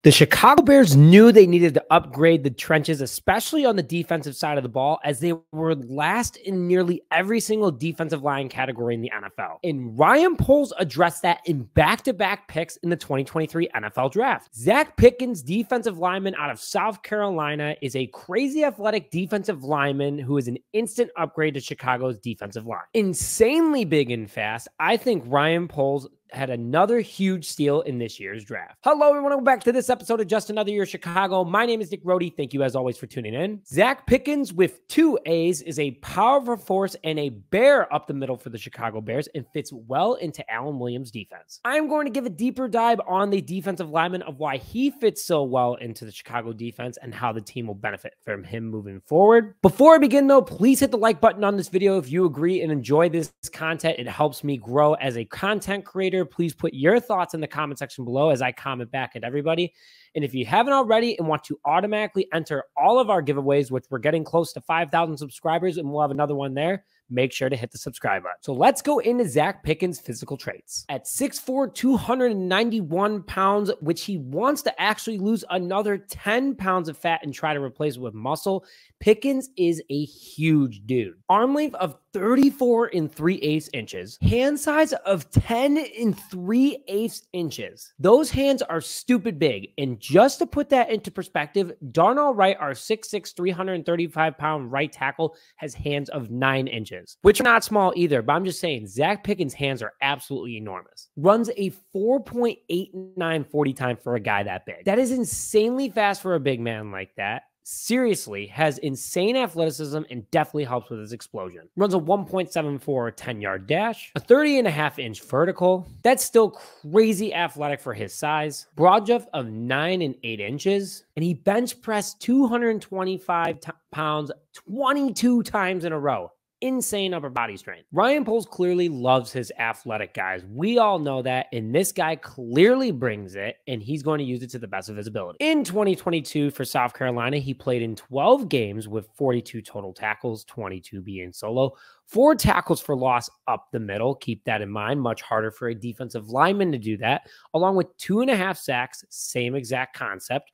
The Chicago Bears knew they needed to upgrade the trenches, especially on the defensive side of the ball, as they were last in nearly every single defensive line category in the NFL. And Ryan Poles addressed that in back-to-back picks in the 2023 NFL Draft. Zaach Pickens, defensive lineman out of South Carolina, is a crazy athletic defensive lineman who is an instant upgrade to Chicago's defensive line. Insanely big and fast, I think Ryan Poles had another huge steal in this year's draft. Hello, everyone. Welcome back to this episode of Just Another Year Chicago. My name is Nick Rohde. Thank you, as always, for tuning in. Zaach Pickens, with 2 A's, is a powerful force and a bear up the middle for the Chicago Bears and fits well into Alan Williams' defense. I'm going to give a deeper dive on the defensive lineman of why he fits so well into the Chicago defense and how the team will benefit from him moving forward. Before I begin, though, please hit the like button on this video if you agree and enjoy this content. It helps me grow as a content creator. Please put your thoughts in the comment section below as I comment back at everybody. And if you haven't already and want to automatically enter all of our giveaways, which we're getting close to 5,000 subscribers and we'll have another one there, make sure to hit the subscribe button. So let's go into Zaach Pickens' physical traits. At 6'4", 291 pounds, which he wants to actually lose another 10 pounds of fat and try to replace it with muscle, Pickens is a huge dude. Arm length of 34 3/8 inches. Hand size of 10 3/8 inches. Those hands are stupid big. And just to put that into perspective, Darnell Wright, our 6'6", 335-pound right tackle, has hands of 9 inches, which are not small either. But I'm just saying, Zaach Pickens' hands are absolutely enormous. Runs a 4.89 40 time for a guy that big. That is insanely fast for a big man like that. Seriously, has insane athleticism and definitely helps with his explosion. Runs a 1.74 10-yard dash, a 30.5-inch vertical. That's still crazy athletic for his size. Broad jump of 9 8 inches, and he bench pressed 225 pounds 22 times in a row. Insane upper body strength. Ryan Poles clearly loves his athletic guys. We all know that, and this guy clearly brings it, and he's going to use it to the best of his ability. In 2022 for South Carolina, he played in 12 games with 42 total tackles, 22 being solo, 4 tackles for loss up the middle. Keep that in mind. Much harder for a defensive lineman to do that, along with 2.5 sacks, same exact concept.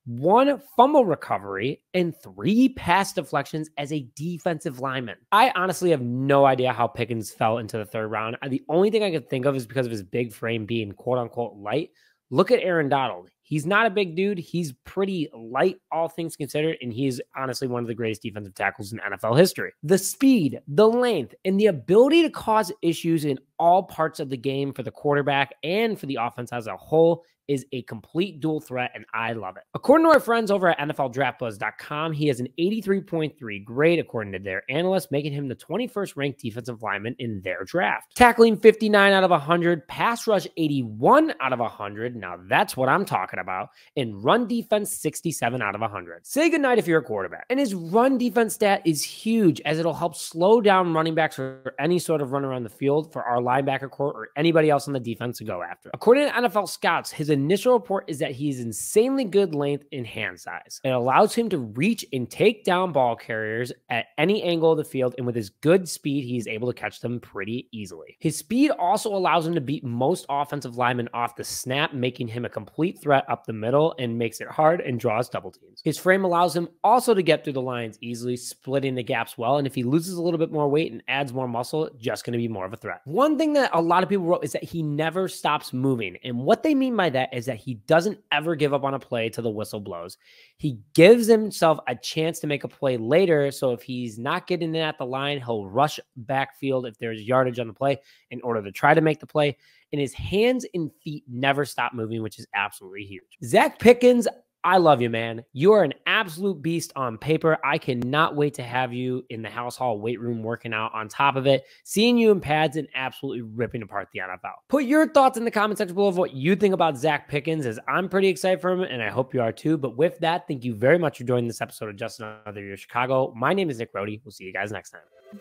1 fumble recovery, and 3 pass deflections as a defensive lineman. I honestly have no idea how Pickens fell into the 3rd round. The only thing I could think of is because of his big frame being quote-unquote light. Look at Aaron Donald. He's not a big dude. He's pretty light, all things considered, and he's honestly one of the greatest defensive tackles in NFL history. The speed, the length, and the ability to cause issues in all parts of the game for the quarterback and for the offense as a whole is a complete dual threat, and I love it. According to our friends over at NFLDraftBuzz.com, he has an 83.3 grade according to their analyst, making him the 21st ranked defensive lineman in their draft. Tackling 59 out of 100, pass rush 81 out of 100, now that's what I'm talking about, and run defense 67 out of 100. Say goodnight if you're a quarterback. And his run defense stat is huge, as it'll help slow down running backs or any sort of run around the field for our linebacker core or anybody else on the defense to go after. According to NFL scouts, his initial report is that he's insanely good length and hand size. It allows him to reach and take down ball carriers at any angle of the field, and with his good speed, he's able to catch them pretty easily. His speed also allows him to beat most offensive linemen off the snap, making him a complete threat up the middle and makes it hard and draws double teams. His frame allows him also to get through the lines easily, splitting the gaps well, and if he loses a little bit more weight and adds more muscle, just going to be more of a threat. One thing that a lot of people wrote is that he never stops moving, and what they mean by that is that he doesn't ever give up on a play till the whistle blows. He gives himself a chance to make a play later, so if he's not getting it at the line, he'll rush backfield if there's yardage on the play in order to try to make the play, and his hands and feet never stop moving, which is absolutely huge. Zaach Pickens, I love you, man. You are an absolute beast on paper. I cannot wait to have you in the house hall weight room working out on top of it, seeing you in pads and absolutely ripping apart the NFL. Put your thoughts in the comment section below of what you think about Zaach Pickens, as I'm pretty excited for him, and I hope you are too. But with that, thank you very much for joining this episode of Just Another Year Chicago. My name is Nick Rohde. We'll see you guys next time.